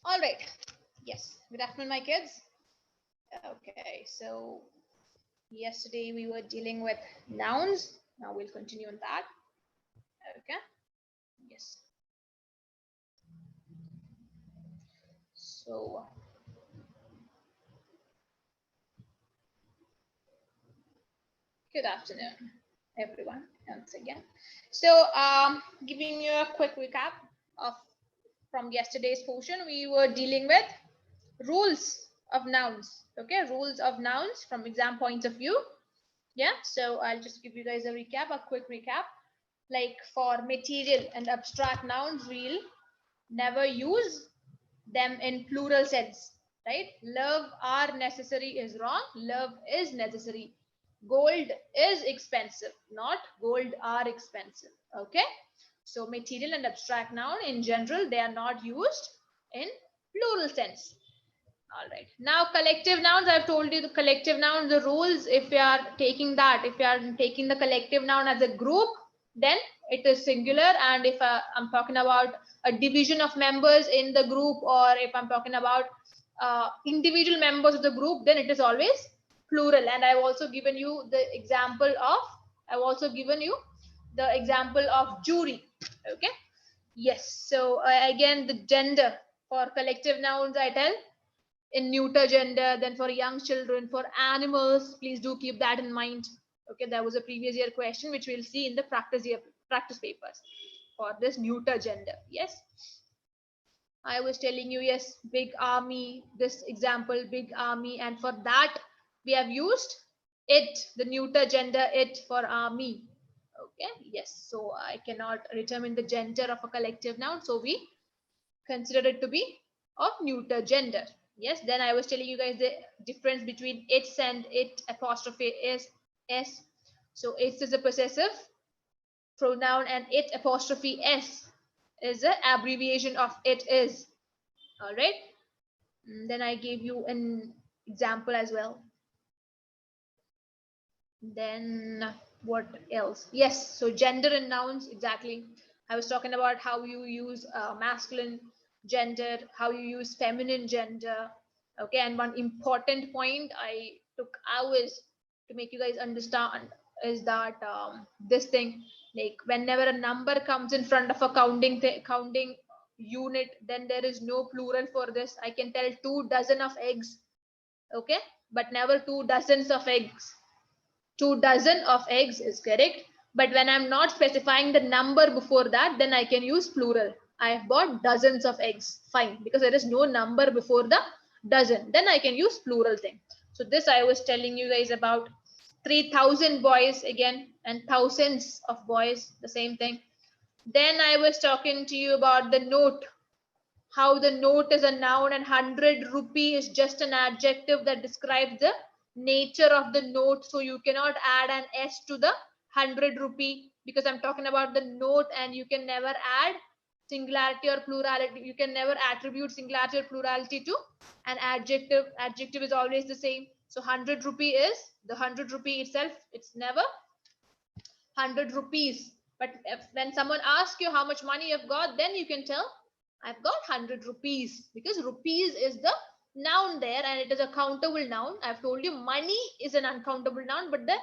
All right. Yes. Good afternoon, my kids. Okay. So yesterday we were dealing with nouns. Now we'll continue on that. Okay. Yes. So good afternoon, everyone, once again. So giving you a quick recap of from yesterday's portion, we were dealing with rules of nouns. Okay, rules of nouns from exam point of view. Yeah, so I'll just give you guys a recap, a quick recap. Like for material and abstract nouns, we'll never use them in plural sense, right? Love are necessary is wrong. Love is necessary. Gold is expensive, not gold are expensive. Okay, so material and abstract noun in general, they are not used in plural sense. All right. Now, collective nouns, I've told you the collective nouns, the rules. If you are taking that, if you are taking the collective noun as a group, then it is singular. And if I'm talking about a division of members in the group, or if I'm talking about individual members of the group, then it is always plural. And I've also given you the example of jury. Okay. Yes. So again, the gender for collective nouns, I tell in neuter gender, then for young children, for animals, please do keep that in mind. Okay, there was a previous year question which we'll see in the practice papers for this neuter gender. Yes, I was telling you, yes, big army, this example, big army, and for that we have used it, the neuter gender, it for army. Okay, yes, so I cannot determine the gender of a collective noun, so we consider it to be of neuter gender. Yes, then I was telling you guys the difference between its and it apostrophe s. So its is a possessive pronoun and it apostrophe s is an abbreviation of it is. All right. Then I gave you an example as well. Then what else? Yes, so gender and nouns, exactly. I was talking about how you use masculine gender, how you use feminine gender. Okay, and one important point I took hours to make you guys understand is that this thing, like whenever a number comes in front of a counting unit, then there is no plural for this. I can tell 2 dozen of eggs, okay, but never 2 dozens of eggs. 2 dozen of eggs is correct, but when I'm not specifying the number before that, then I can use plural. I have bought dozens of eggs, fine, because there is no number before the dozen, then I can use plural thing. So this I was telling you guys about 3,000 boys again, and thousands of boys, the same thing. Then I was talking to you about the note, how the note is a noun and 100 rupee is just an adjective that describes the nature of the note. So you cannot add an s to the 100 rupee because I'm talking about the note, and you can never add singularity or plurality. You can never attribute singularity or plurality to an adjective. Adjective is always the same. So 100 rupee is the 100 rupee itself. It's never 100 rupees. But when someone asks you how much money you've got, then you can tell I've got 100 rupees, because rupees is the noun there and it is a countable noun. I've told you money is an uncountable noun, but the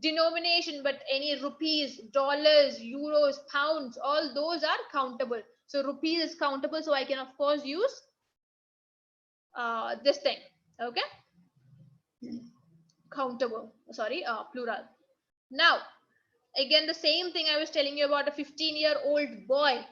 denomination, but any rupees, dollars, euros, pounds, all those are countable. So rupees is countable, so I can of course use this thing. Okay, countable, sorry, plural. Now again, the same thing I was telling you about a 15-year-old boy.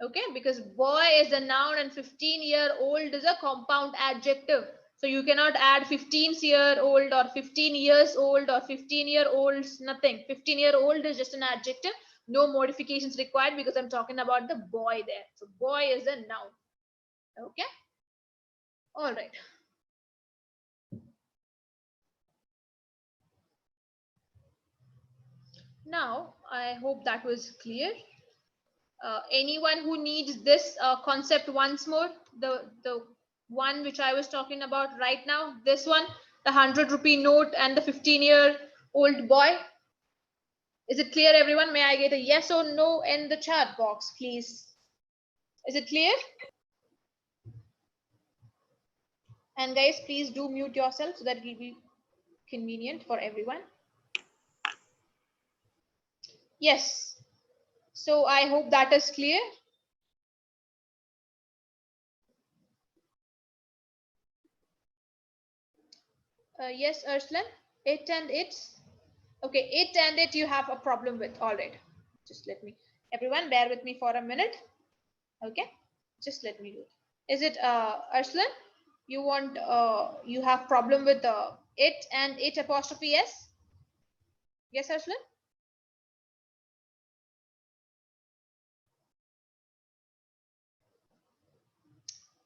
Okay, because boy is a noun and 15-year-old is a compound adjective. So you cannot add 15-year-old or 15 years old or 15-year-olds, nothing. 15-year-old is just an adjective. No modifications required because I'm talking about the boy there. So boy is a noun. Okay. All right. Now, I hope that was clear. Anyone who needs this concept once more, the one which I was talking about right now, this one, the 100 rupee note and the 15-year-old boy. Is it clear, everyone? May I get a yes or no in the chat box, please? Is it clear? And guys, please do mute yourself so that it will be convenient for everyone. Yes. So I hope that is clear. Yes, Ursula, it and its. Okay, it and it you have a problem with. All right. Just let me, everyone bear with me for a minute. Okay. Just let me do it. Is it Ursula? You want you have problem with it and it apostrophe s? Yes, Ursula?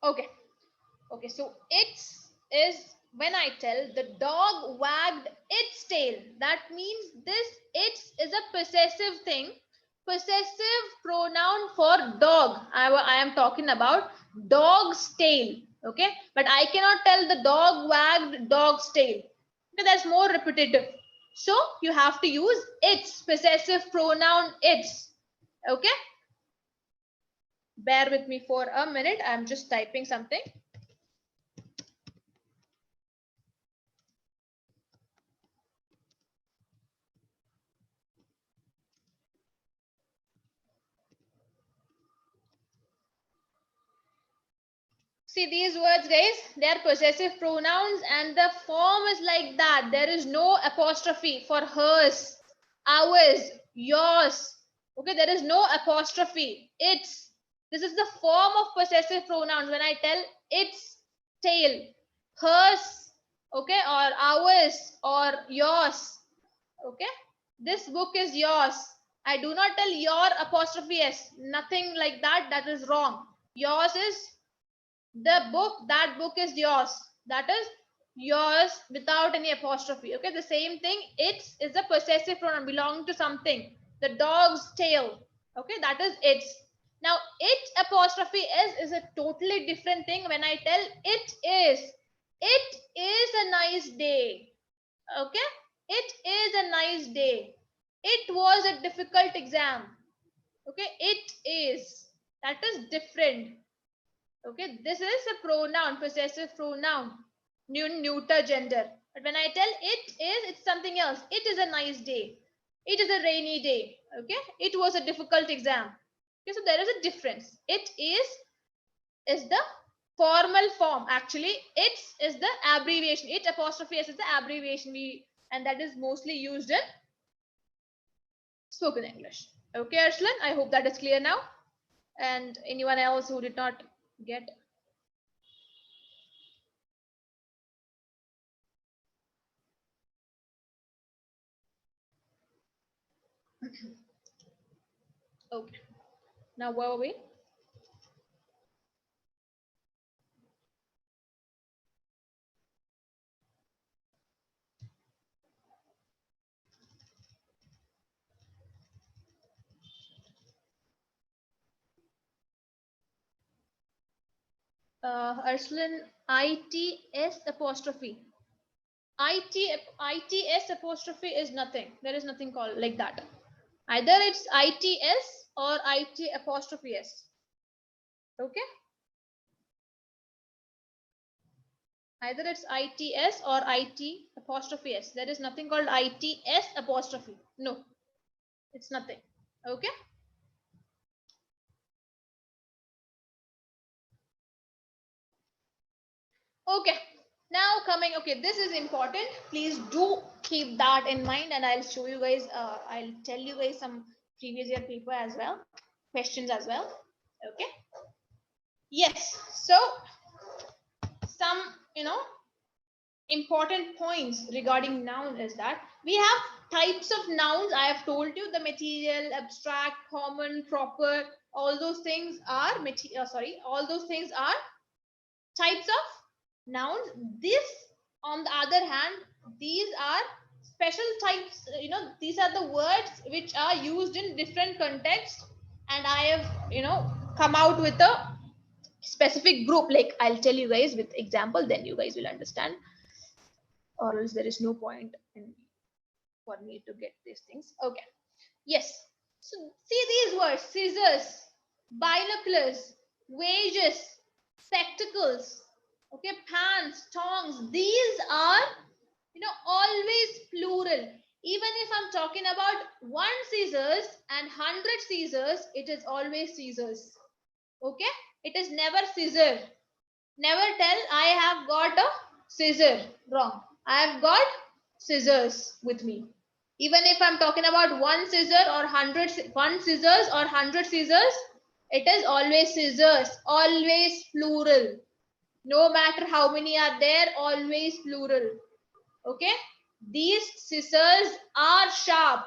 Okay. Okay, so it's is when I tell the dog wagged its tail. That means this it's is a possessive thing. Possessive pronoun for dog. I am talking about dog's tail. Okay, but I cannot tell the dog wagged dog's tail. Okay, that's more repetitive. So you have to use its possessive pronoun its. Okay, bear with me for a minute. I'm just typing something. See these words, guys, they are possessive pronouns and the form is like that. There is no apostrophe for hers, ours, yours. Okay, there is no apostrophe. It's. This is the form of possessive pronouns when I tell its tail, hers, okay, or ours, or yours. Okay, this book is yours. I do not tell your apostrophe s. Nothing like that. That is wrong. Yours is the book, that book is yours, that is yours without any apostrophe. Okay, the same thing, it is a possessive pronoun belonging to something. The dog's tail, okay, that is its. Now it apostrophe is a totally different thing. When I tell it is a nice day. Okay, it is a nice day. It was a difficult exam. Okay, it is, that is different. Okay, this is a pronoun, possessive pronoun, neuter gender. But when I tell it is, it's something else. It is a nice day. It is a rainy day. Okay, it was a difficult exam. Okay, so there is a difference. It is the formal form. Actually, it is the abbreviation. It apostrophe s is the abbreviation and that is mostly used in spoken English. Okay, Arslan, I hope that is clear now. And anyone else who did not get. Okay, now where are we? Arslan, ITS apostrophe. ITS apostrophe is nothing. There is nothing called like that. Either it's ITS or IT apostrophe S. Okay? Either it's ITS or IT apostrophe S. There is nothing called ITS apostrophe. No, it's nothing. Okay? Okay. Now coming, okay, this is important. Please do keep that in mind and I'll show you guys, I'll tell you guys some previous year paper as well, questions as well. Okay. Yes. So some, important points regarding noun is that we have types of nouns. I have told you the material, abstract, common, proper, all those things are all those things are types of nouns. This, on the other hand, these are special types. These are the words which are used in different contexts, and I have come out with a specific group. Like I'll tell you guys with example, then you guys will understand, or else there is no point in for me to get these things. Okay. Yes. So see these words: scissors, binoculars, wages, spectacles. Okay, pans, tongs, these are, always plural. Even if I'm talking about one scissors and 100 scissors, it is always scissors. Okay, it is never scissor. Never tell I have got a scissor. Wrong. I have got scissors with me. Even if I'm talking about one scissor or one scissors or 100 scissors, it is always scissors. Always plural. No matter how many are there, always plural. Okay. These scissors are sharp.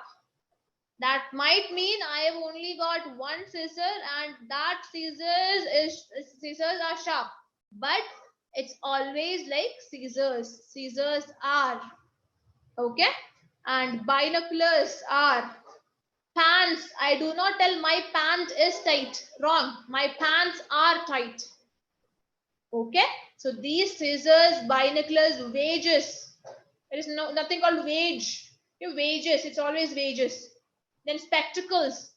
That might mean I have only got one scissor and that scissors are sharp. But it's always like scissors. Scissors are. Okay. And binoculars are. Pants. I do not tell my pant is tight. Wrong. My pants are tight. Okay. So these scissors, binoculars, wages. There is nothing called wage. Your wages. It's always wages. Then spectacles.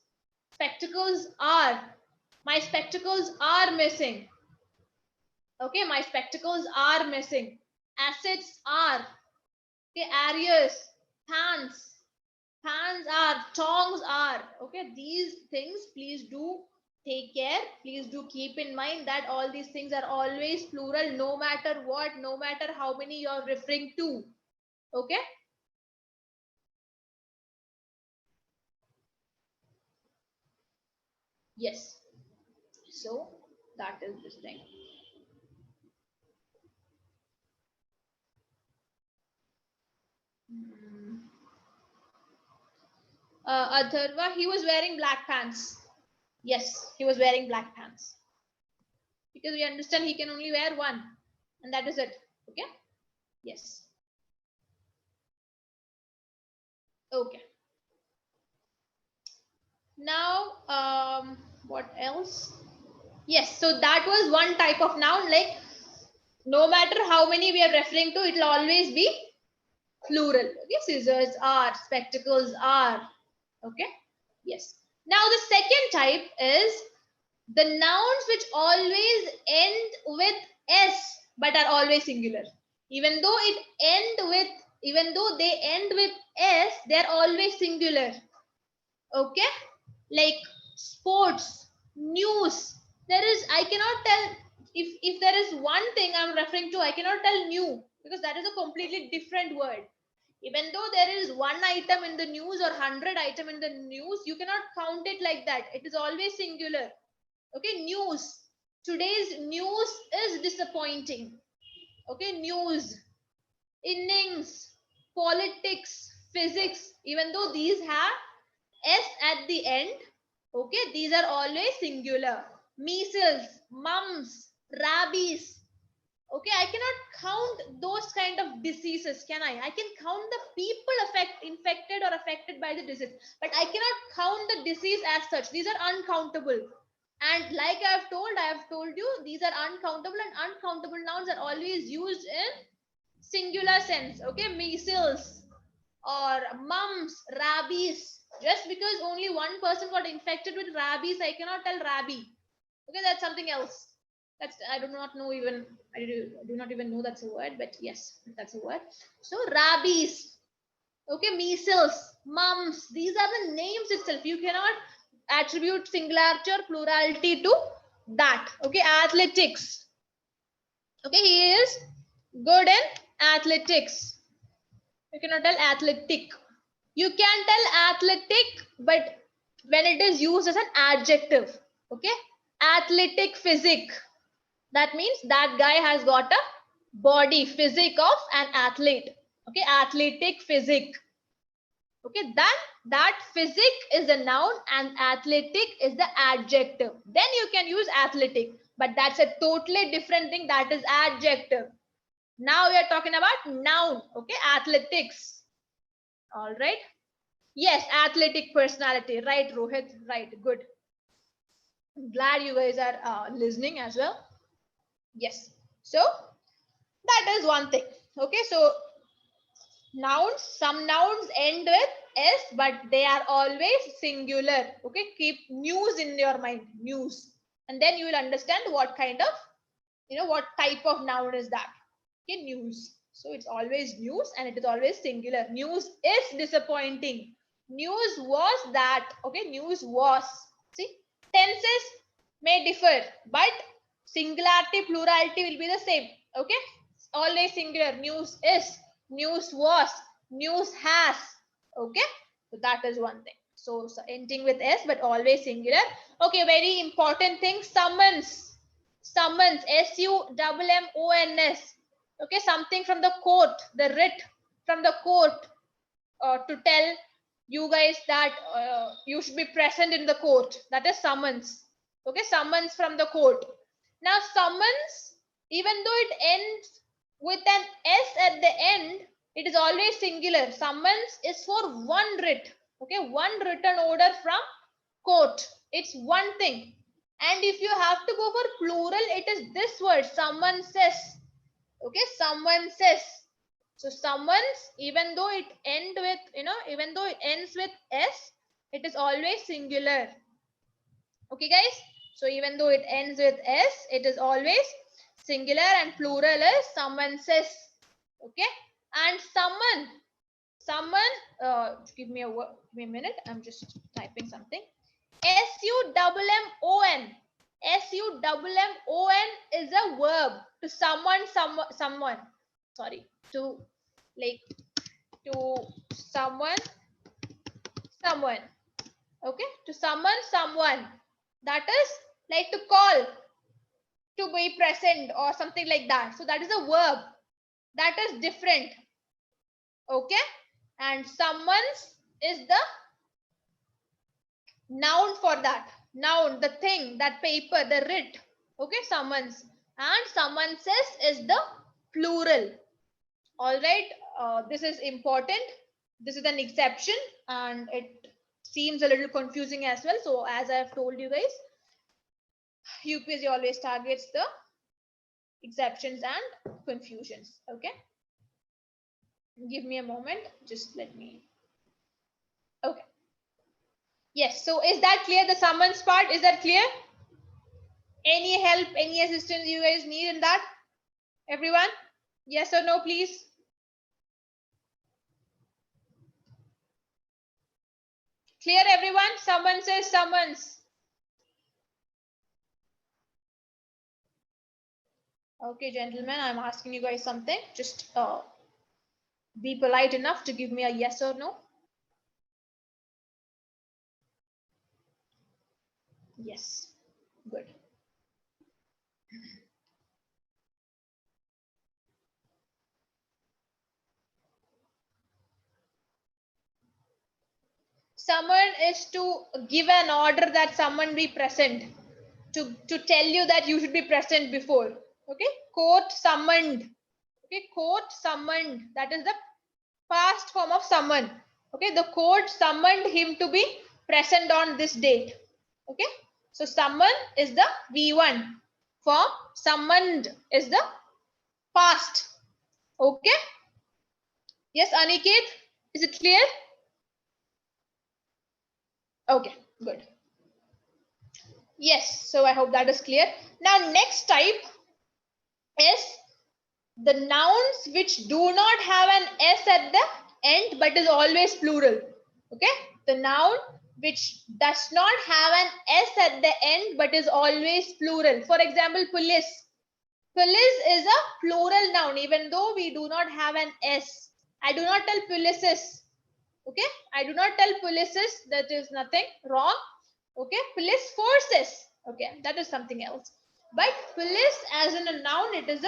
Spectacles are. My spectacles are missing. Okay, my spectacles are missing. Assets are. Okay, areas, pants, pans are, tongs are. Okay, these things, please do take care. Please do keep in mind that all these things are always plural, no matter what, no matter how many you're referring to. Okay. Yes. So that is this thing. Atharva, he was wearing black pants. Yes, he was wearing black pants. Because we understand he can only wear one. And that is it. Okay. Yes. Okay. Now, what else? Yes, so that was one type of noun. Like, no matter how many we are referring to, it will always be plural. Okay, scissors are, spectacles are. Okay, yes. Now, the second type is the nouns which always end with s but are always singular. Even though they end with s, they are always singular. Okay, like sports, news. I cannot tell if there is one thing I'm referring to, I cannot tell new because that is a completely different word. Even though there is one item in the news or 100 item in the news, you cannot count it like that. It is always singular. Okay, news. Today's news is disappointing. Okay, news, innings, politics, physics, even though these have s at the end, okay, these are always singular. Measles, mumps, rabies. Okay, I cannot count those kind of diseases, can I? I can count the people infected or affected by the disease, but I cannot count the disease as such. These are uncountable. And like I have told you, these are uncountable, and uncountable nouns are always used in singular sense. Okay, measles or mumps, rabies. Just because only one person got infected with rabies, I cannot tell rabbi. Okay, that's something else. That's I do not know even. I do not even know that's a word, but yes, that's a word. So rabies. Okay, measles, mumps. These are the names itself. You cannot attribute singularity or plurality to that. Okay, athletics. Okay, he is good in athletics. You cannot tell athletic. You can tell athletic, but when it is used as an adjective. Okay, athletic physique. That means that guy has got a body physique of an athlete. Okay, athletic physique. Okay, that physique is a noun and athletic is the adjective. Then you can use athletic, but that's a totally different thing. That is adjective. Now we are talking about noun. Okay, athletics. All right. Yes, athletic personality. Right, Rohit. Right, good. I'm glad you guys are listening as well. Yes. So that is one thing. Okay, so nouns, some nouns end with s, but they are always singular. Okay, keep news in your mind, news, and then you will understand what kind of what type of noun is that? Okay, news. So it's always news and it is always singular. News is disappointing. News was that. Okay, news was. See, tenses may differ, but singularity, plurality will be the same. Okay, always singular. News is, news was, news has. Okay, so that is one thing. So ending with S, but always singular. Okay, very important thing, summons. Summons, SUMMONS. Okay, something from the court, the writ from the court, to tell you guys that you should be present in the court. That is summons. Okay, summons from the court. Now, summons, even though it ends with an S at the end, it is always singular. Summons is for one writ. Okay, one written order from court. It's one thing. And if you have to go for plural, it is this word, someone says. Okay, someone says. So summons, even though it ends with, even though it ends with S, it is always singular. Okay, guys. So even though it ends with S, it is always singular, and plural is someone says. Okay, and summon. Give me a minute. I'm just typing something. SUMMON. SUMMON is a verb to someone. Sorry, to like to someone. Okay, to summon someone. That is like to call, to be present or something like that. So that is a verb. That is different. Okay, and summons is the noun for that. Noun, the thing, that paper, the writ. Okay, summons. And someone says is the plural. All right, this is important. This is an exception and it seems a little confusing as well. So as I've told you guys, UPSC always targets the exceptions and confusions. Okay, give me a moment. Just let me. Okay. Yes. So is that clear? The summons part, is that clear? Any help, any assistance you guys need in that? Everyone? Yes or no, please? Clear, everyone? Someone says summons. Okay, gentlemen, I'm asking you guys something. Just be polite enough to give me a yes or no. Yes. Good. Summon is to give an order that someone be present, to tell you that you should be present before. Okay, court summoned. Okay, court summoned, that is the past form of summon. Okay, the court summoned him to be present on this date. Okay, so summon is the V1 form, summoned is the past. Okay, yes, Aniket, is it clear? Okay, good. Yes, so I hope that is clear. Now, next type is the nouns which do not have an S at the end but is always plural. Okay, the noun which does not have an S at the end but is always plural. For example, police. Police is a plural noun even though we do not have an S. I do not tell polices. Okay, I do not tell polices, that is nothing wrong. Okay, police forces. Okay, that is something else. But police as in a noun, it is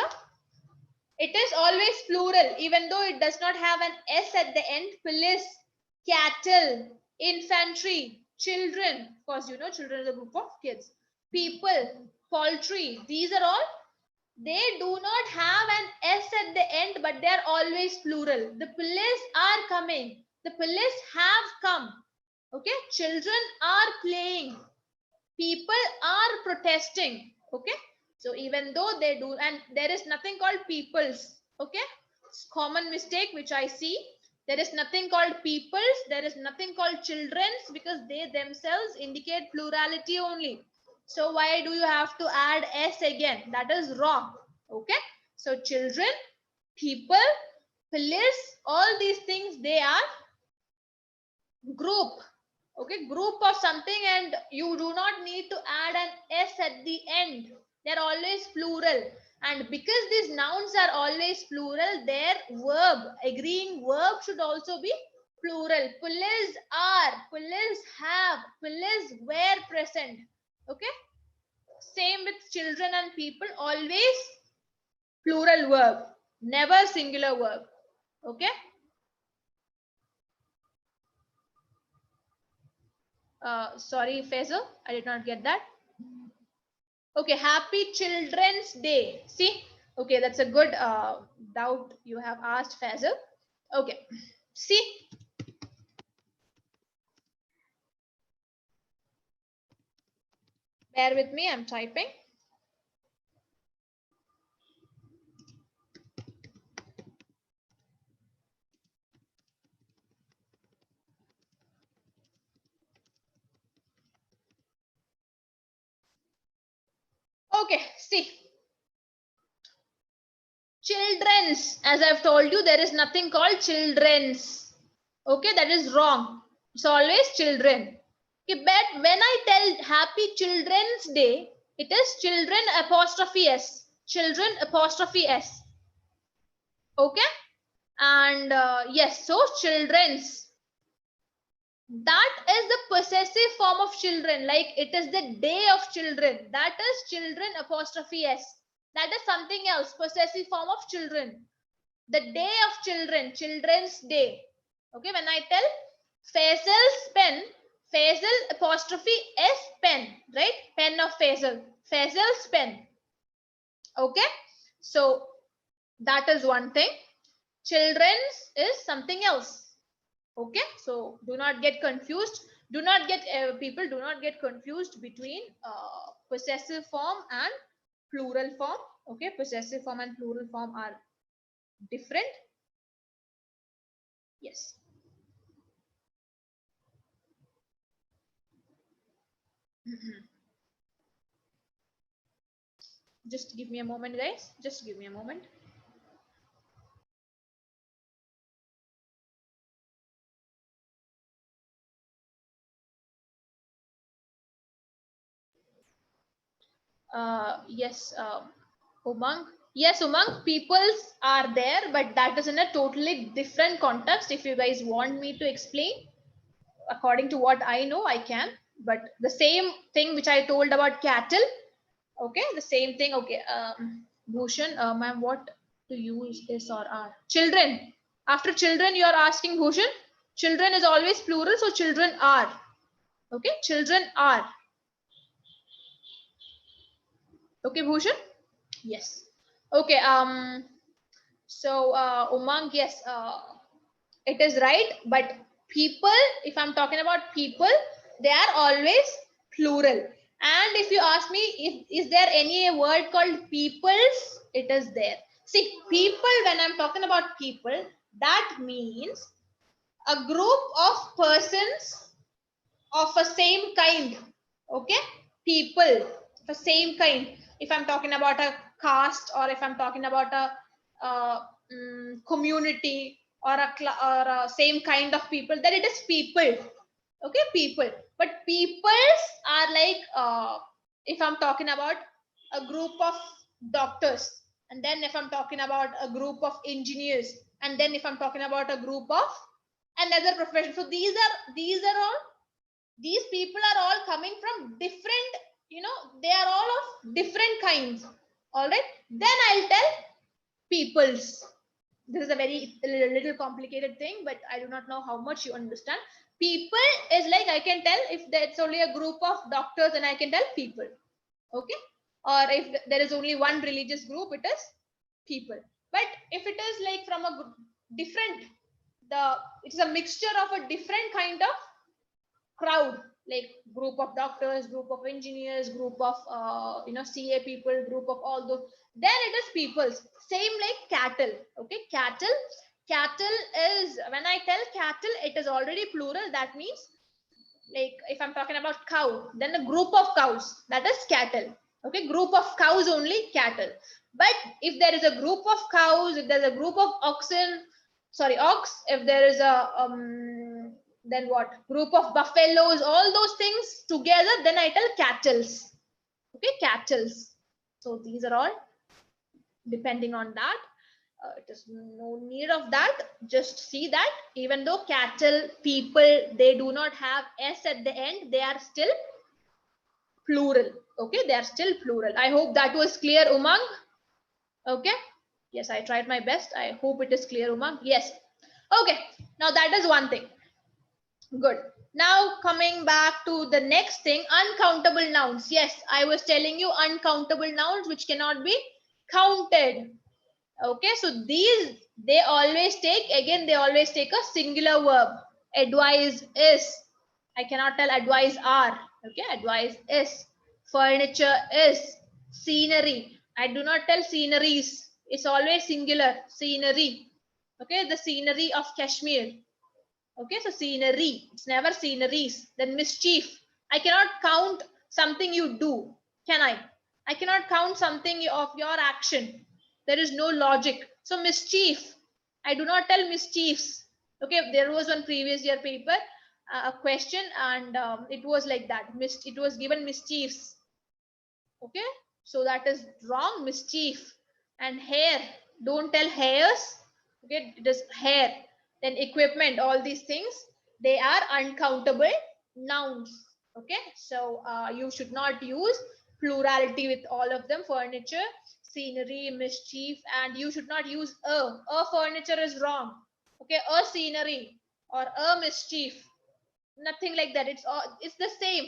always plural even though it does not have an S at the end. Police, cattle, infantry, children. Of course, children is a group of kids. People, poultry. These are all, they do not have an S at the end, but they are always plural. The police are coming. The police have come. Okay, children are playing. People are protesting. Okay, so even though they do, and there is nothing called peoples. Okay, it's common mistake which I see. There is nothing called peoples. There is nothing called children's because they themselves indicate plurality only. So why do you have to add s again? That is wrong. Okay, so children, people, police, all these things, they are group. Okay, group of something, and you do not need to add an s at the end. They're always plural, and because these nouns are always plural, their verb, agreeing verb, should also be plural. Police are, police have, police were present. Okay, same with children and people, always plural verb, never singular verb. Okay, sorry Faisal, I did not get that. Okay, happy Children's Day. See, okay, that's a good doubt you have asked, Faisal. Okay, see, bear with me, I'm typing. Okay, see, children's, as I've told you, there is nothing called children's. Okay, that is wrong. It's always children. Okay, but when I tell Happy Children's Day, it is children apostrophe s. Children apostrophe s. Okay, and yes, so children's, that is the possessive form of children, like it is the day of children, that is children apostrophe s. That is something else, possessive form of children. The day of children, children's day. Okay, when I tell Faisal's pen, Faisal apostrophe s pen, right? Pen of Faisal, Faisal's pen. Okay, so that is one thing. Children's is something else. Okay, so do not get confused. Do not get people do not get confused between possessive form and plural form. Okay, possessive form and plural form are different. Yes. Just give me a moment, guys. Just give me a moment. Yes, Umang. Yes, Umang, peoples are there, but that is in a totally different context. If you guys want me to explain, according to what I know, I can. But the same thing which I told about cattle, okay, the same thing. Okay, Bhushan, ma'am, what to use is or are? Children. After children, you are asking Bhushan. Children is always plural, so children are. Okay, children are. Okay, Bhushan. Yes. Okay. So Umang, yes, it is right. But people, if I'm talking about people, they are always plural. And if you ask me, if is there any word called peoples, it is there. See, people, when I'm talking about people, that means a group of persons of a same kind. Okay, people the same kind. If I'm talking about a caste, or if I'm talking about a community, or a same kind of people, then it is people. Okay, people. But peoples are like if I'm talking about a group of doctors, and then if I'm talking about a group of engineers, and then if I'm talking about a group of another profession. So these are all, these people are all coming from different, they are all of different kinds. All right, then I'll tell peoples. This is a very little complicated thing, but I do not know how much you understand. People is like, I can tell if that's only a group of doctors, and I can tell people. Okay, or if there is only one religious group, it is people. But if it is like from a different, it's a mixture of a different kind of crowd, like group of doctors, group of engineers, group of CA people, group of all those, then it is peoples. Same like cattle. Okay, cattle is, when I tell cattle, it is already plural. That means Like if I'm talking about cow, then a group of cows, that is cattle. Okay, group of cows only, cattle. But if there is a group of cows, if there's a group of oxen, sorry, ox, if there is a then what, group of buffaloes, all those things together, then I tell cattles. Okay, cattles. So these are all depending on that. It is no need of that. Just see that even though cattle, people, they do not have s at the end, they are still plural. Okay, they are still plural. I hope that was clear, Umang. Okay, yes, I tried my best. I hope it is clear, Umang. Yes. Okay, now that is one thing. Good. Now coming back to the next thing, uncountable nouns. Yes, I was telling you uncountable nouns which cannot be counted. Okay, so these, they always take, again, they always take a singular verb. Advise is, I cannot tell advise are. Okay, advise is. Furniture is. Scenery, I do not tell sceneries, it's always singular. Scenery. Okay, the scenery of Kashmir. Okay, so scenery, it's never sceneries. Then mischief, I cannot count something you do, can I? I cannot count something of your action. There is no logic. So mischief, I do not tell mischiefs. Okay, there was one previous year paper, a question, and it was like that. It was given mischiefs. Okay, so that is wrong. Mischief. And hair, don't tell hairs. Okay, it is hair. Then equipment, all these things, they are uncountable nouns. Okay, so you should not use plurality with all of them. Furniture, scenery, mischief, and you should not use a furniture is wrong. Okay, a scenery or a mischief, nothing like that. It's all, it's the same.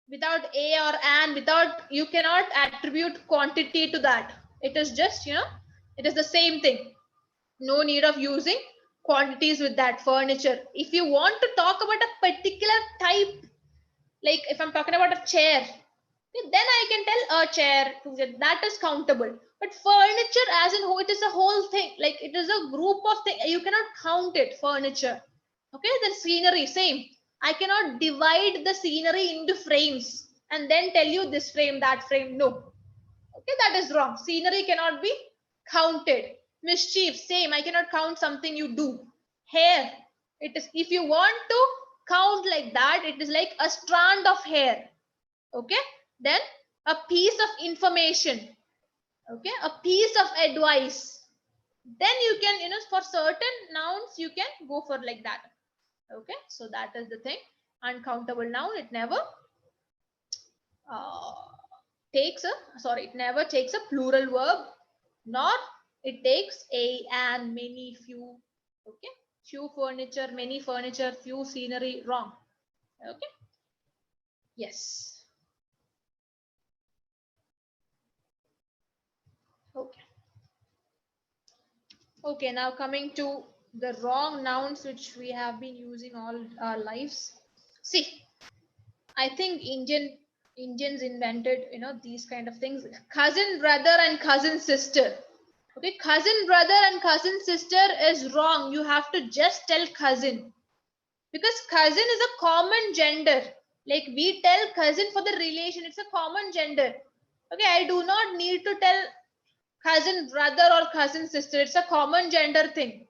Without a or an, without, you cannot attribute quantity to that. It is just, it is the same thing. No need of using quantities with that. Furniture, if you want to talk about a particular type, like if I'm talking about a chair, then I can tell a chair, that is countable. But furniture as in whole, it is a whole thing, like it is a group of things, you cannot count it. Furniture. Okay, then scenery, same. I cannot divide the scenery into frames and then tell you this frame, that frame. No. Okay, that is wrong. Scenery cannot be counted. Mischief, same. I cannot count something you do. Hair, it is, if you want to count like that, it is like a strand of hair. Okay, then a piece of information. Okay, a piece of advice. Then you can, for certain nouns, you can go for like that. Okay, so that is the thing. Uncountable noun, it never it never takes a plural verb, nor it takes a, and, many, few. Okay, few furniture, many furniture, few scenery, wrong. Okay, yes. Okay. Okay, now coming to the wrong nouns which we have been using all our lives. See, I think Indians invented, these kind of things. Cousin brother and cousin sister. Okay, cousin brother and cousin sister is wrong. You have to just tell cousin, because cousin is a common gender. Like we tell cousin for the relation, it's a common gender. Okay, I do not need to tell cousin brother or cousin sister. It's a common gender thing.